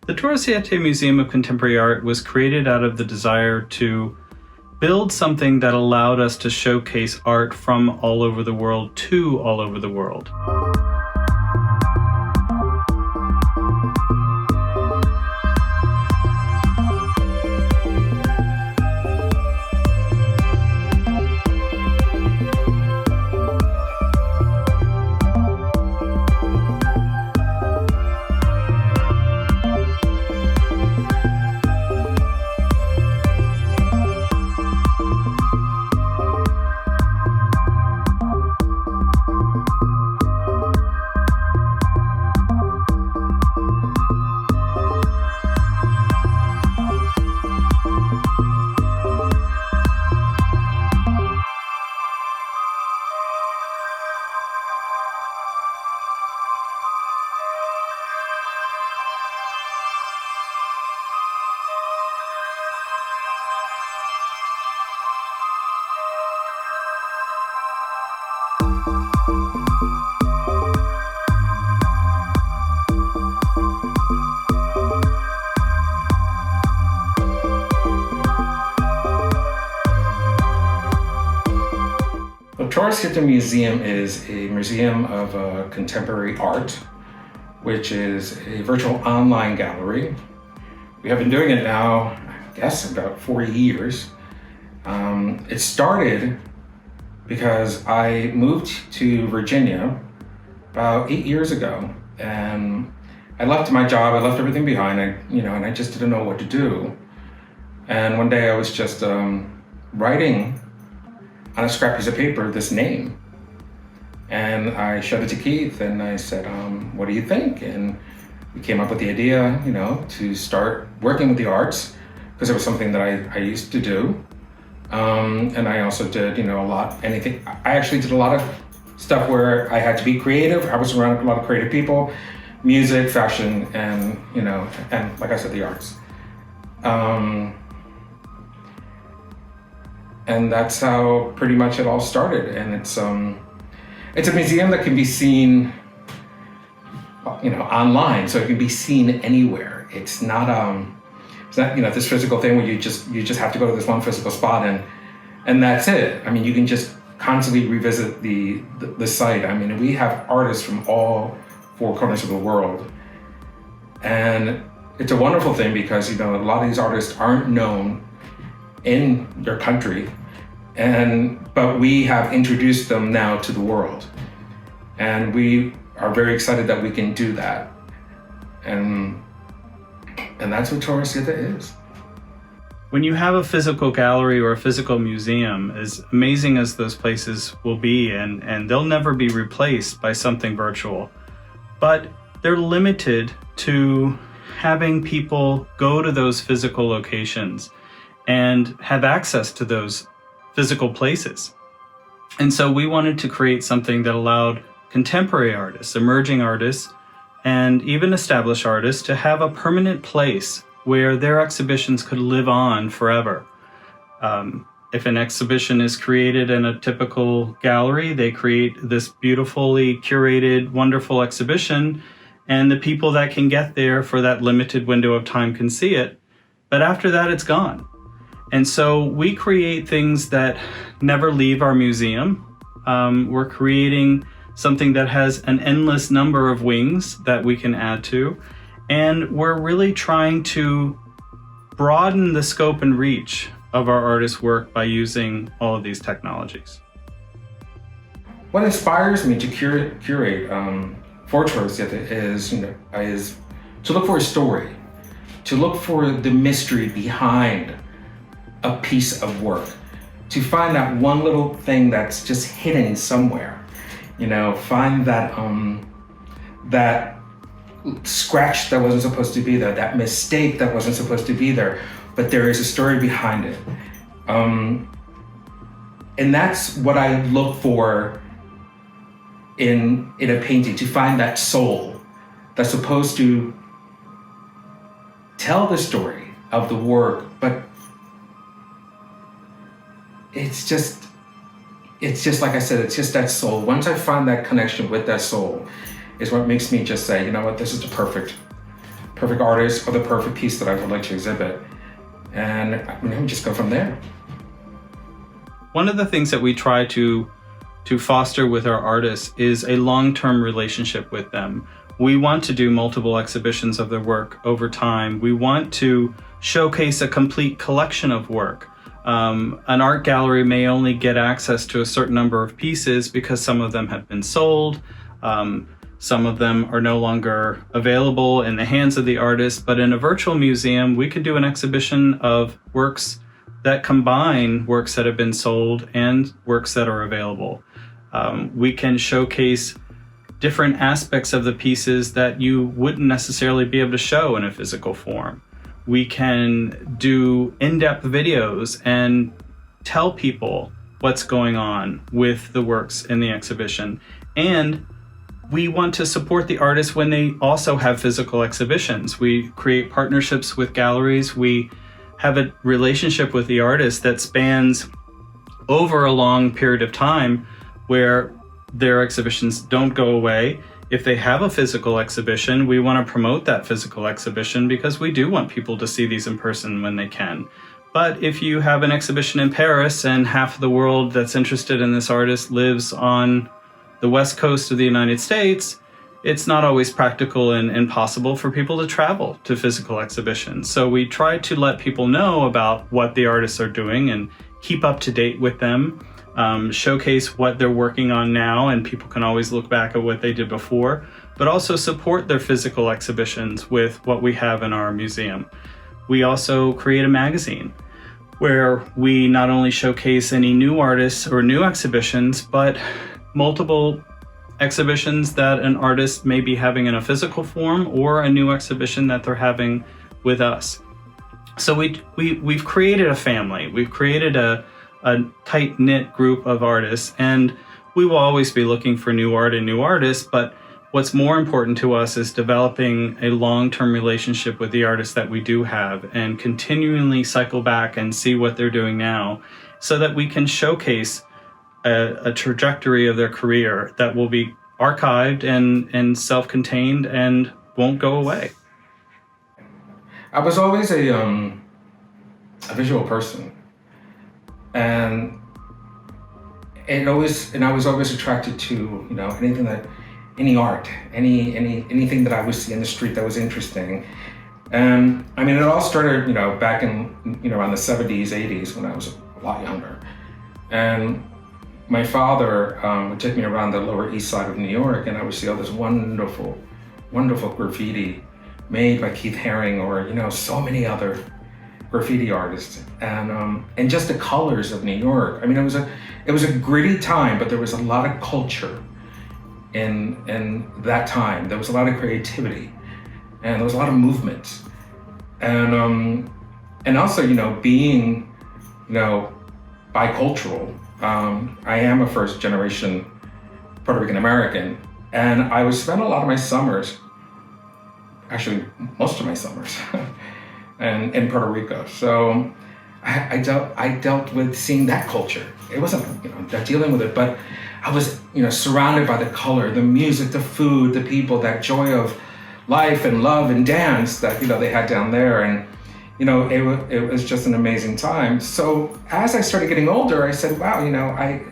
The TOROSIETE Museum of Contemporary Art was created out of the desire to build something that allowed us to showcase art from all over the world to all over the world. The TOROSIETE Museum is a museum of contemporary art, which is a virtual online gallery. We have been doing it now, I guess, about 40 years. It started because I moved to Virginia about 8 years ago, and I left my job, I left everything behind, and I just didn't know what to do. And one day I was just writing on a scrap piece of paper this name. And I showed it to Keith and I said, what do you think? And we came up with the idea, to start working with the arts, because it was something that I used to do. And I also did, I actually did a lot of stuff where I had to be creative. I was around a lot of creative people, music, fashion, and like I said, the arts. And that's how pretty much it all started. And it's a museum that can be seen, online, so it can be seen anywhere. It's not this physical thing where you just have to go to this one physical spot and that's it. I mean, you can just constantly revisit the site. I mean, we have artists from all four corners of the world, and it's a wonderful thing because a lot of these artists aren't known in their country, but we have introduced them now to the world, and we are very excited that we can do that, and that's what TOROSIETE is. When you have a physical gallery or a physical museum, as amazing as those places will be, and they'll never be replaced by something virtual, but they're limited to having people go to those physical locations and have access to those physical places. And so we wanted to create something that allowed contemporary artists, emerging artists, and even established artists to have a permanent place where their exhibitions could live on forever. If an exhibition is created in a typical gallery, they create this beautifully curated, wonderful exhibition, and the people that can get there for that limited window of time can see it, but after that it's gone. And so we create things that never leave our museum. We're creating something that has an endless number of wings that we can add to. And we're really trying to broaden the scope and reach of our artists' work by using all of these technologies. What inspires me to curate for TOROSIETE is to look for a story, to look for the mystery behind a piece of work, to find that one little thing that's just hidden somewhere, find that scratch that wasn't supposed to be there, that mistake that wasn't supposed to be there, but there is a story behind it. And that's what I look for in a painting, to find that soul that's supposed to tell the story of the work, but it's just like I said, it's just that soul. Once I find that connection with that soul is what makes me just say, this is the perfect perfect artist or the perfect piece that I would like to exhibit. And we just go from there. One of the things that we try to foster with our artists is a long-term relationship with them. We want to do multiple exhibitions of their work over time. We want to showcase a complete collection of work. An art gallery may only get access to a certain number of pieces because some of them have been sold. Some of them are no longer available in the hands of the artist, but in a virtual museum, we can do an exhibition of works that combine works that have been sold and works that are available. We can showcase different aspects of the pieces that you wouldn't necessarily be able to show in a physical form. We can do in-depth videos and tell people what's going on with the works in the exhibition. And we want to support the artists when they also have physical exhibitions. We create partnerships with galleries. We have a relationship with the artist that spans over a long period of time where their exhibitions don't go away. If they have a physical exhibition, we want to promote that physical exhibition because we do want people to see these in person when they can. But if you have an exhibition in Paris and half of the world that's interested in this artist lives on the west coast of the United States, it's not always practical and possible for people to travel to physical exhibitions. So we try to let people know about what the artists are doing and keep up to date with them, showcase what they're working on now, and people can always look back at what they did before, but also support their physical exhibitions with what we have in our museum. We also create a magazine where we not only showcase any new artists or new exhibitions, but multiple exhibitions that an artist may be having in a physical form or a new exhibition that they're having with us. So we've created a family. We've created a tight-knit group of artists, and we will always be looking for new art and new artists, but what's more important to us is developing a long-term relationship with the artists that we do have and continually cycle back and see what they're doing now so that we can showcase a trajectory of their career that will be archived and self-contained and won't go away. I was always a visual person, and I was always attracted to any art, anything that I would see in the street that was interesting. And I mean, it all started back in around the 70s, 80s when I was a lot younger, and my father would take me around the Lower East Side of New York, and I would see all this wonderful, wonderful graffiti made by Keith Haring or so many other graffiti artists, and just the colors of New York. I mean, it was a gritty time, but there was a lot of culture in that time. There was a lot of creativity, and there was a lot of movement, and also being bicultural. I am a first generation Puerto Rican American, and I would spend a lot of my summers, actually most of my summers, in Puerto Rico. So I dealt with seeing that culture. It wasn't dealing with it, but I was surrounded by the color, the music, the food, the people, that joy of life and love and dance that they had down there, and it was just an amazing time. So as I started getting older, I said, wow,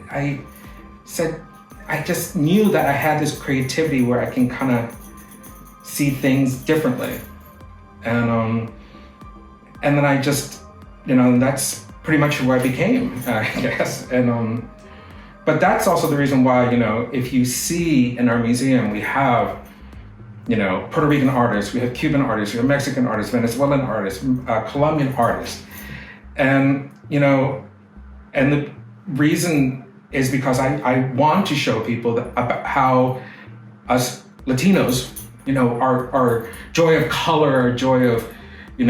I just knew that I had this creativity where I can kind of see things differently. And then I just, that's pretty much who I became, I guess. And, but that's also the reason why, if you see in our museum, we have Puerto Rican artists, we have Cuban artists, we have Mexican artists, Venezuelan artists, Colombian artists. And, and the reason is because I want to show people about how us Latinos, our joy of color, our joy of, the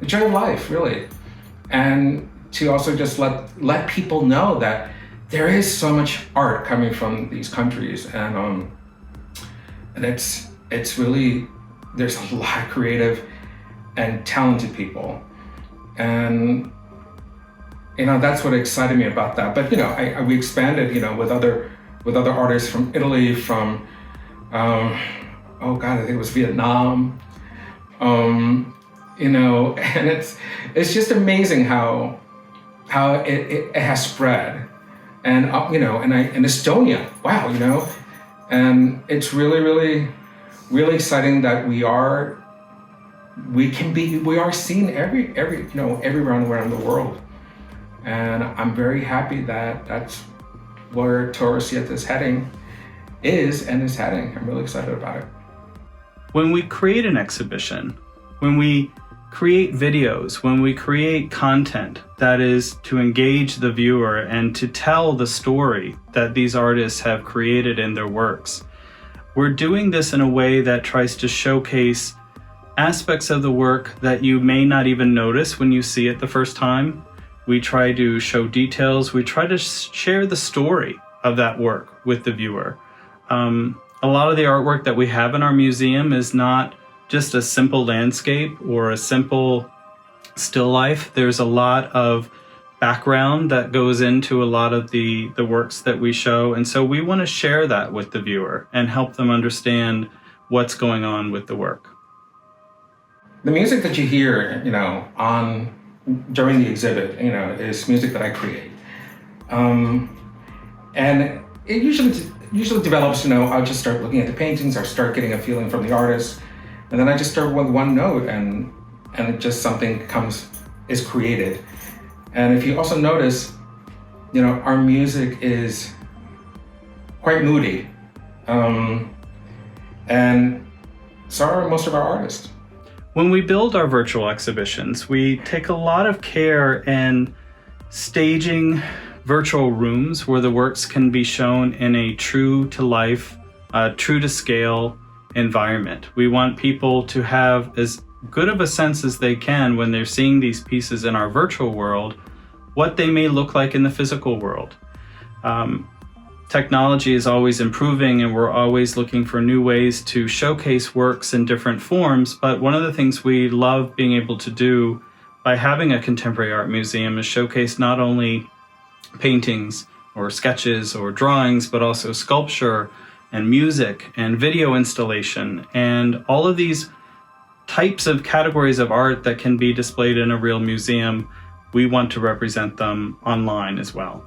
joy of life, really. And to also just let people know that there is so much art coming from these countries. And it's really, there's a lot of creative and talented people. And, that's what excited me about that. But, we expanded, with other artists from Italy, from oh God, I think it was Vietnam. And it's just amazing how it has spread, and and Estonia, wow, and it's really, really, really exciting that we are seen everywhere around the world, and I'm very happy that that's where TOROSIETE is heading. I'm really excited about it. When we create an exhibition, when we create videos, when we create content that is to engage the viewer and to tell the story that these artists have created in their works, we're doing this in a way that tries to showcase aspects of the work that you may not even notice when you see it the first time. We try to show details. We try to share the story of that work with the viewer. A lot of the artwork that we have in our museum is not just a simple landscape or a simple still life. There's a lot of background that goes into a lot of the works that we show. And so we want to share that with the viewer and help them understand what's going on with the work. The music that you hear, during the exhibit, is music that I create. And it usually develops, I'll just start looking at the paintings, I start getting a feeling from the artist, and then I just start with one note, and it just something is created. And if you also notice, our music is quite moody, and so are most of our artists. When we build our virtual exhibitions, we take a lot of care in staging virtual rooms where the works can be shown in a true to life, true to scale environment. We want people to have as good of a sense as they can when they're seeing these pieces in our virtual world, what they may look like in the physical world. Technology is always improving, and we're always looking for new ways to showcase works in different forms. But one of the things we love being able to do by having a contemporary art museum is showcase not only paintings or sketches or drawings, but also sculpture and music and video installation and all of these types of categories of art that can be displayed in a real museum. We want to represent them online as well.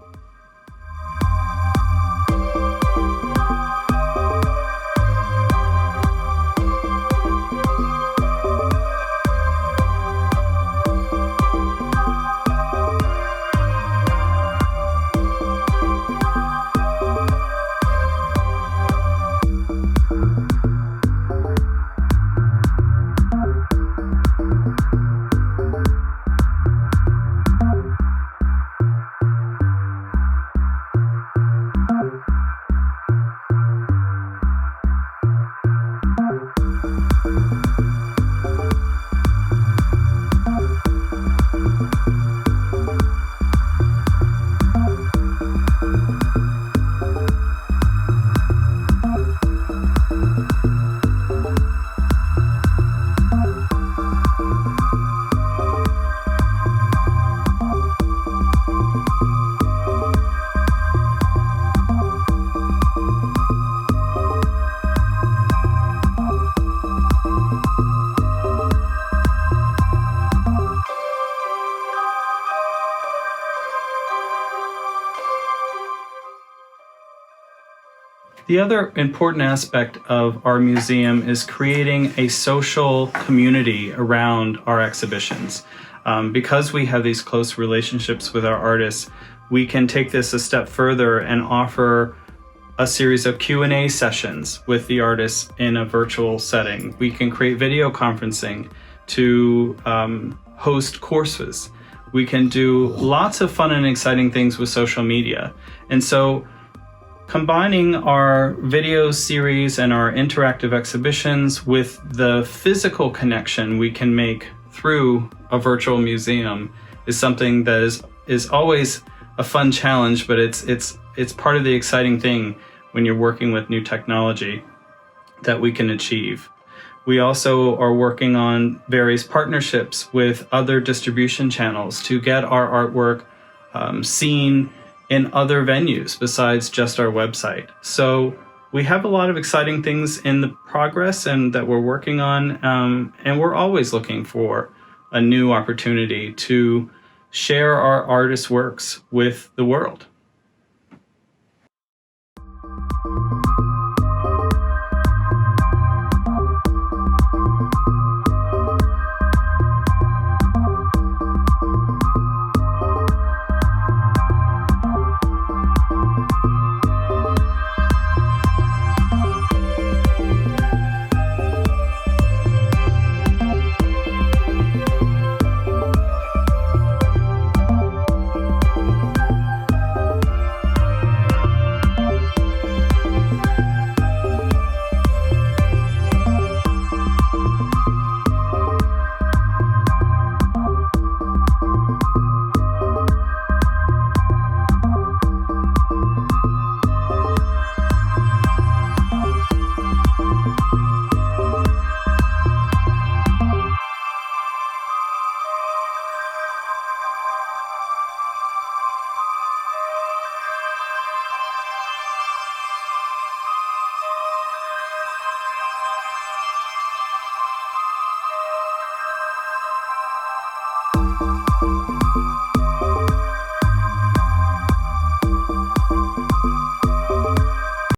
The other important aspect of our museum is creating a social community around our exhibitions. Because we have these close relationships with our artists, we can take this a step further and offer a series of Q&A sessions with the artists in a virtual setting. We can create video conferencing to host courses. We can do lots of fun and exciting things with social media. And so combining our video series and our interactive exhibitions with the physical connection we can make through a virtual museum is something that is always a fun challenge, but it's part of the exciting thing when you're working with new technology that we can achieve. We also are working on various partnerships with other distribution channels to get our artwork seen in other venues besides just our website. So we have a lot of exciting things in the progress and that we're working on, and we're always looking for a new opportunity to share our artists' works with the world.